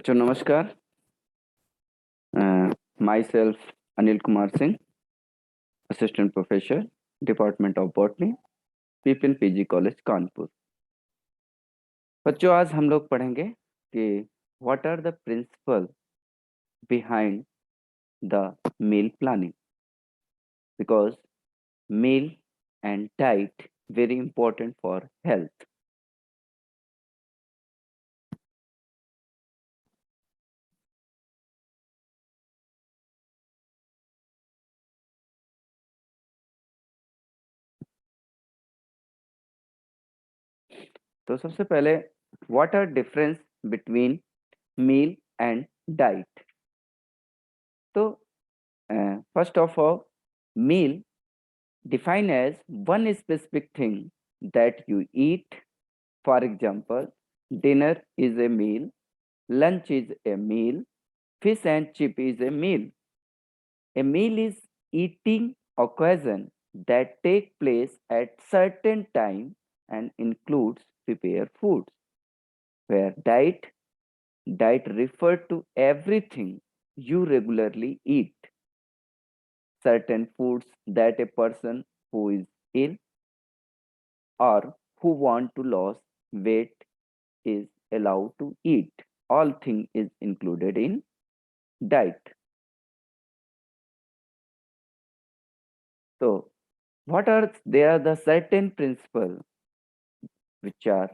बच्चों नमस्कार। My self Anil Kumar Singh, assistant professor, department of botany, PPN PG college Kanpur. बच्चों आज हम लोग पढ़ेंगे कि what are the principle behind the meal planning, because meal and diet very important for health. तो सबसे पहले what are difference between meal and diet. तो first of all, meal defined as one specific thing that you eat. For example, dinner is a meal, lunch is a meal, fish and chip is a meal. A meal is eating occasion that take place at certain time and includes prepared foods. Where diet refer to everything you regularly eat. Certain foods that a person who is ill or who want to lose weight is allowed to eat. All thing is included in diet. So what are there the certain principles which are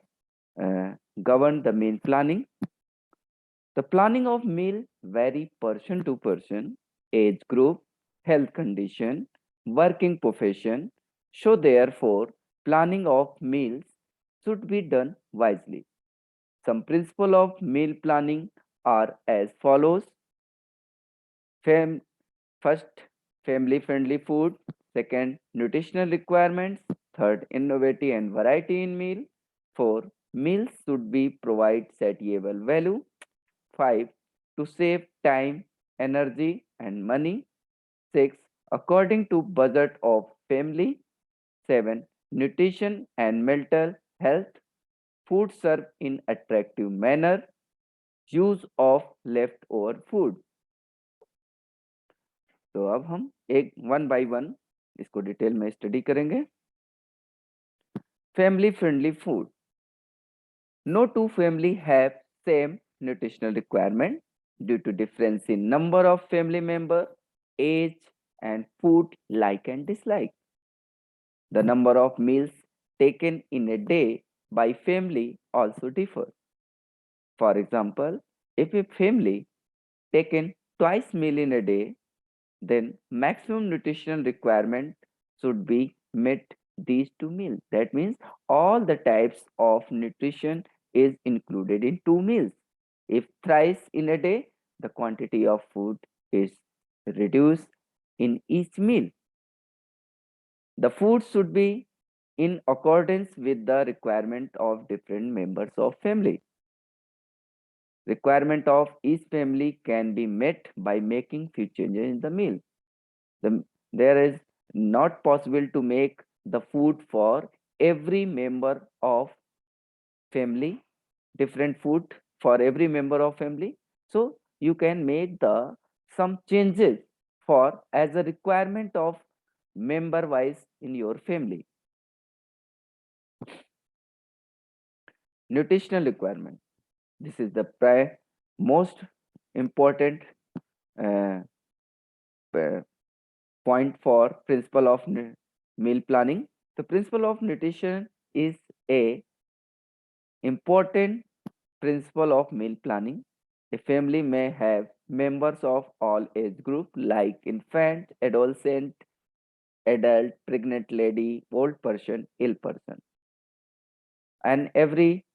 govern the meal planning? The planning of meal vary person to person, age group, health condition, working profession. So therefore, planning of meals should be done wisely. Some principles of meal planning are as follows. First, family-friendly food. Second, nutritional requirements. Third, innovative and variety in meal. Four, meals should be provide satiable value. Five, to save time, energy, and money. Six, according to budget of family. Seven, nutrition and mental health. Food served in attractive manner. Use of leftover food. तो अब हम एक one by one इसको detail में study करेंगे। Family friendly food. No two family have same nutritional requirement due to difference in number of family member, age and food like and dislike. The number of meals taken in a day by family also differ. For example, if a family taken twice meal in a day, then maximum nutritional requirement should be met these two meals. That means all the types of nutrition is included in two meals. If thrice in a day, the quantity of food is reduced in each meal. The food should be in accordance with the requirement of different members of family. Requirement of each family can be met by making few changes in the meal. There is not possible to make the food for every member of family, different food for every member of family. So you can make the some changes for as a requirement of member wise in your family. Nutritional requirement. This is the most important uh, point for principle of meal planning. The principle of nutrition is a important principle of meal planning. A family may have members of all age group like infant, adolescent, adult, pregnant lady, old person, ill person, and every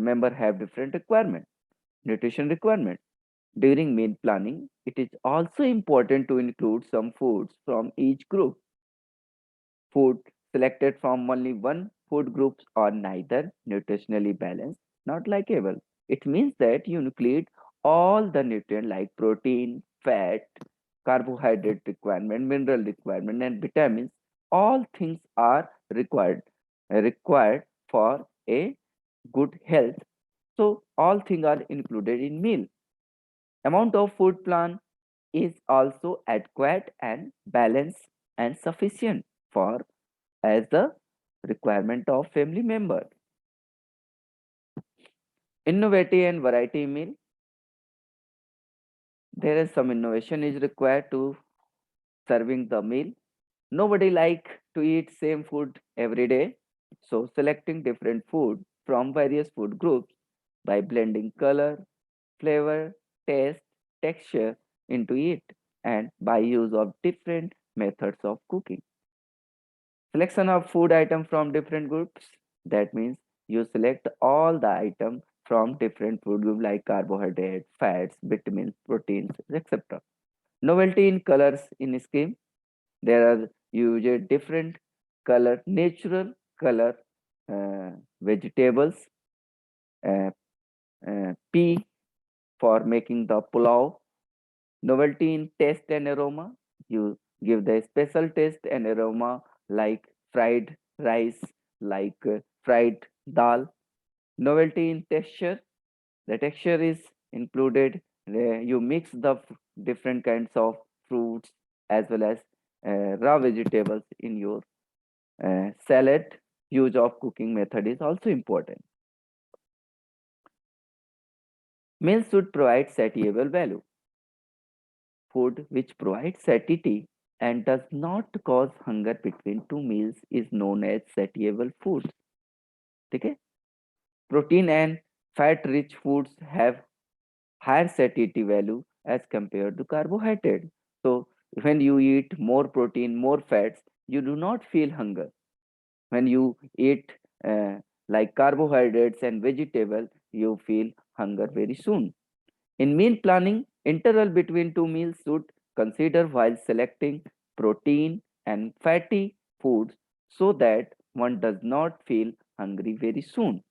member have different requirement, nutrition requirement. During meal planning, it is also important to include some foods from each group. Food selected from only one food groups are neither nutritionally balanced nor likable. It means that you include all the nutrient like protein, fat, carbohydrate requirement, mineral requirement, and vitamins. All things are required for a good health. So all things are included in meal. Amount of food plan is also adequate and balanced and sufficient for as the requirement of family member. Innovative and variety meal. There is some innovation is required to serving the meal. Nobody like to eat same food every day. So selecting different food from various food groups by blending color, flavor, taste, texture into it and by use of different methods of cooking. Selection of food item from different groups. That means you select all the item from different food group like carbohydrate, fats, vitamins, proteins, etc. Novelty in colors in scheme. There are usually different color, natural color vegetables. Uh, P for making the pulao. Novelty in taste and aroma. You give the special taste and aroma like fried rice, like fried dal. Novelty in texture. The texture is included. You mix the different kinds of fruits as well as raw vegetables in your salad. Use of cooking method is also important. Meals should provide satiable value. Food which provides satiety and does not cause hunger between two meals is known as satiable foods. Okay? Protein and fat rich foods have higher satiety value as compared to carbohydrate. So when you eat more protein, more fats, you do not feel hunger. When you eat uh, like carbohydrates and vegetable, you feel hunger very soon. In meal planning, interval between two meals should consider while selecting protein and fatty foods so that one does not feel hungry very soon.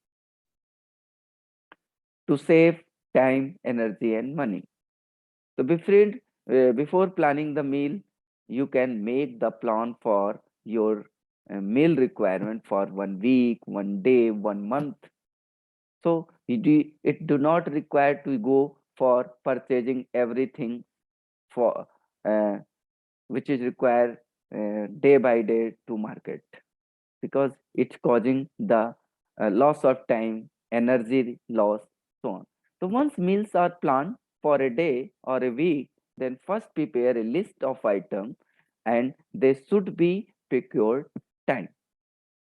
To save time, energy, and money. So before planning the meal, you can make the plan for your meal requirement for 1 week, 1 day, 1 month. So it do not require to go for purchasing everything for uh, which is required day by day to market because it's causing the loss of time, energy loss, so on. So once meals are planned for a day or a week, then first prepare a list of items and they should be procured time.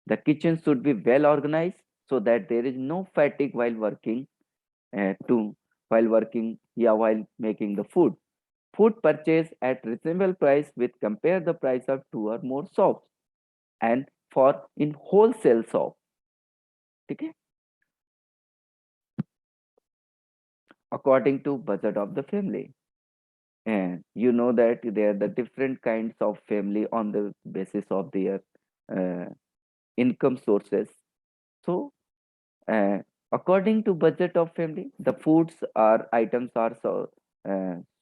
The kitchen should be well organized so that there is no fatigue while working to while working, yeah, while making the food. Food purchase at reasonable price with compare the price of two or more shops and for in wholesale shop. Okay? According to budget of the family. And you know that there are the different kinds of family on the basis of their uh, income sources. So uh, according to budget of family, the foods or items are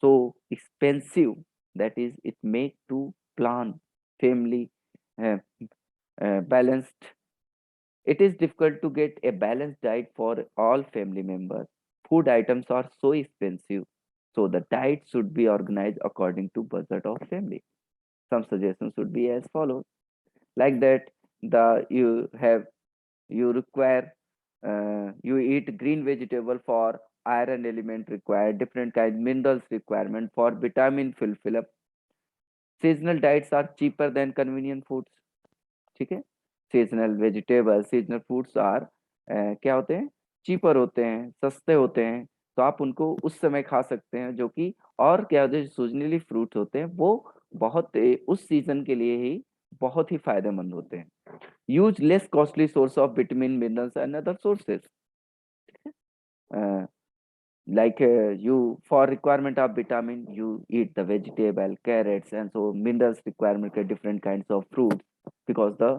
so expensive that is it make to plan family uh, balanced. It is difficult to get a balanced diet for all family members. Food items are so expensive, so the diet should be organized according to budget of family. Some suggestions would be as follows. Like that, the you require you eat green vegetable for iron element required, different kind minerals requirement for vitamin fulfill up. Seasonal diets are cheaper than convenient foods. ठीक है seasonal vegetable seasonal fruits are क्या होते हैं cheaper होते हैं सस्ते होते हैं तो आप उनको उस समय खा सकते हैं जो कि और क्या होते हैं सीजनली फ्रूट्स होते हैं वो बहुत उस सीजन के लिए ही बहुत ही फायदेमंद होते हैं use less costly source of vitamin minerals and other sources like you for requirement of vitamin you eat the vegetable carrots and so minerals requirement के different kinds of fruits because the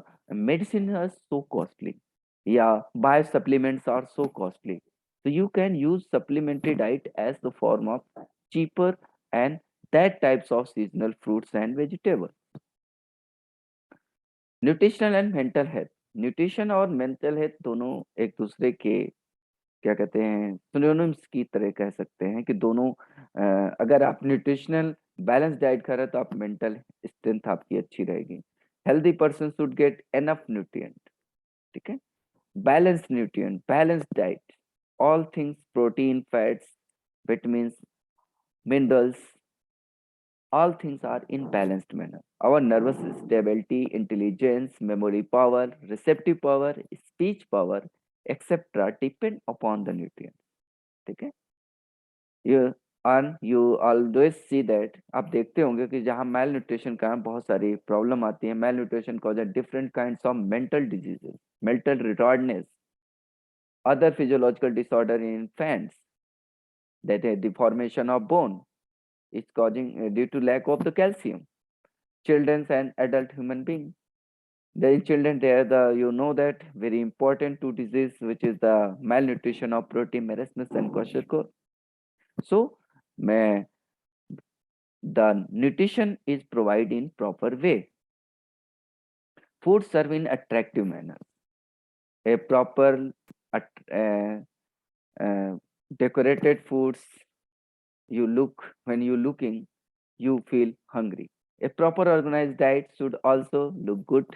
medicine is so costly yeah bio supplements are so costly so you can use supplementary diet as the form of cheaper and that types of seasonal fruits and vegetables nutritional and mental health nutrition और mental health दोनों एक दूसरे के क्या कहते हैं, synonyms की तरह कह सकते हैं कि दोनों अगर आप न्यूट्रिशनल बैलेंस डाइट खा रहे हैं तो आप मेंटल स्ट्रेंथ आपकी अच्छी रहेगी। Healthy person should get enough nutrient, ठीक है। Balance nutrient, balance diet, all things protein, fats, vitamins, minerals, all things are in balanced manner. Our nervous stability, intelligence, memory power, receptive power, speech power, etc. depend upon the nutrients, ठीक है। you you always see that, आप देखते होंगे कि जहाँ mail nutrition का बहुत सारी प्रॉब्लम आती है, mail nutrition cause different kinds of mental diseases, mental retardness, other physiological disorder in infants, that is deformation of bone is causing due to lack of the calcium. Children and adult human being, the in children there, the you know that very important two disease which is the malnutrition of protein, marasmus and kwashiorkor. So may the nutrition is provided in proper way. Food served in attractive manner, a proper uh, uh, decorated foods, you look, when you looking you feel hungry. A proper organized diet should also look good.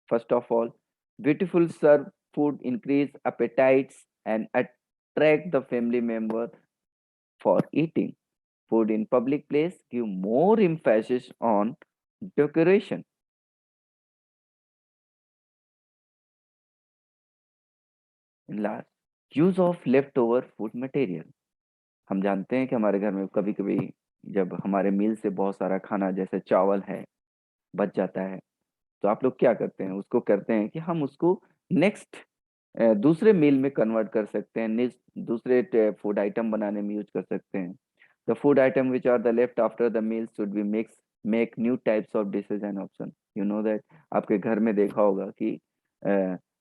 First of all, beautiful serve food increase appetites and attract the family member for eating. Food in public place give more emphasis on decoration. In last, use of leftover food material. हम जानते हैं कि हमारे घर में कभी कभी जब हमारे मील से बहुत सारा खाना जैसे चावल है बच जाता है, तो आप लोग क्या करते हैं, उसको करते हैं कि हम उसको नेक्स्ट दूसरे मील में कन्वर्ट कर सकते हैं, दूसरे फूड आइटम बनाने में यूज कर सकते हैं। The food item which are the left after the meal should be mix make new types of dishes and option. You know that, आपके घर में देखा होगा कि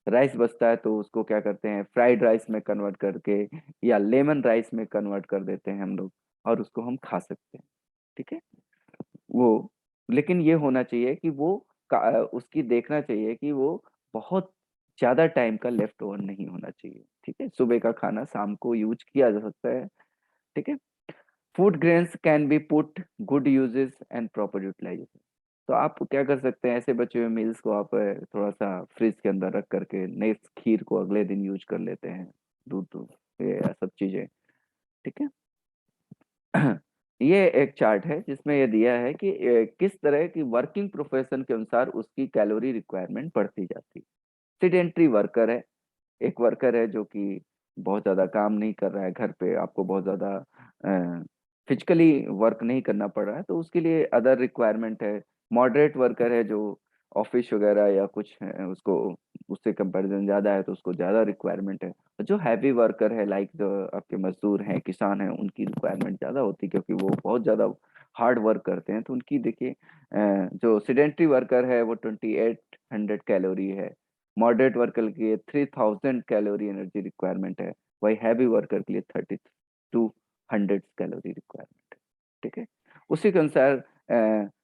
राइस बचता है तो उसको क्या करते हैं, फ्राइड राइस में कन्वर्ट करके या लेमन राइस में कन्वर्ट कर देते हैं हम लोग, और उसको हम खा सकते हैं, ठीक है। वो, लेकिन ये होना चाहिए कि वो उसकी देखना चाहिए कि वो बहुत ज्यादा टाइम का लेफ्ट ओवर नहीं होना चाहिए, ठीक है। सुबह का खाना शाम को यूज किया जा सकता है, ठीक है। Food grains can be put good uses and proper utilisation. तो आप क्या कर सकते हैं, ऐसे बचे हुए मील्स को आप थोड़ा सा फ्रिज के अंदर रख करके नेक्स्ट खीर को अगले दिन यूज कर लेते हैं, दूध दूध ये सब चीजें, ठीक है। ये एक चार्ट है जिसमें ये दिया है कि किस तरह की वर्किंग प्रोफेशन के अनुसार उसकी कैलोरी रिक्वायरमेंट बढ़ती जाती है। सिडेंट्री वर्कर है, एक वर्कर है जो कि बहुत ज्यादा काम नहीं कर रहा है, घर पे आपको बहुत ज्यादा फिजिकली वर्क नहीं करना पड़ रहा है, तो उसके लिए अदर रिक्वायरमेंट है। मॉडरेट वर्कर है जो ऑफिस वगैरह या कुछ है, उसको उससे कंपैरिजन ज्यादा है तो उसको ज्यादा रिक्वायरमेंट है। जो हैवी वर्कर है लाइक जो आपके मजदूर हैं, किसान हैं, उनकी रिक्वायरमेंट ज्यादा होती है क्योंकि वो बहुत ज्यादा हार्ड वर्क करते हैं, तो उनकी देखिए जो सिडेंट्री वर्कर है वो 2800 कैलोरी है, मॉडरेट वर्कर के लिए 3000 कैलोरी एनर्जी रिक्वायरमेंट है, वही हैवी वर्कर के लिए 3200 कैलोरी रिक्वायरमेंट है, ठीक है। उसी के अनुसार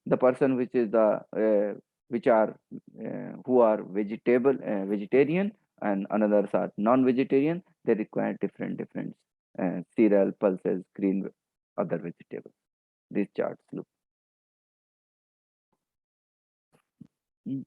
the person which is the which are who are vegetarian and others are non-vegetarian, they require different cereal, pulses, green, other vegetables. These charts look. Mm.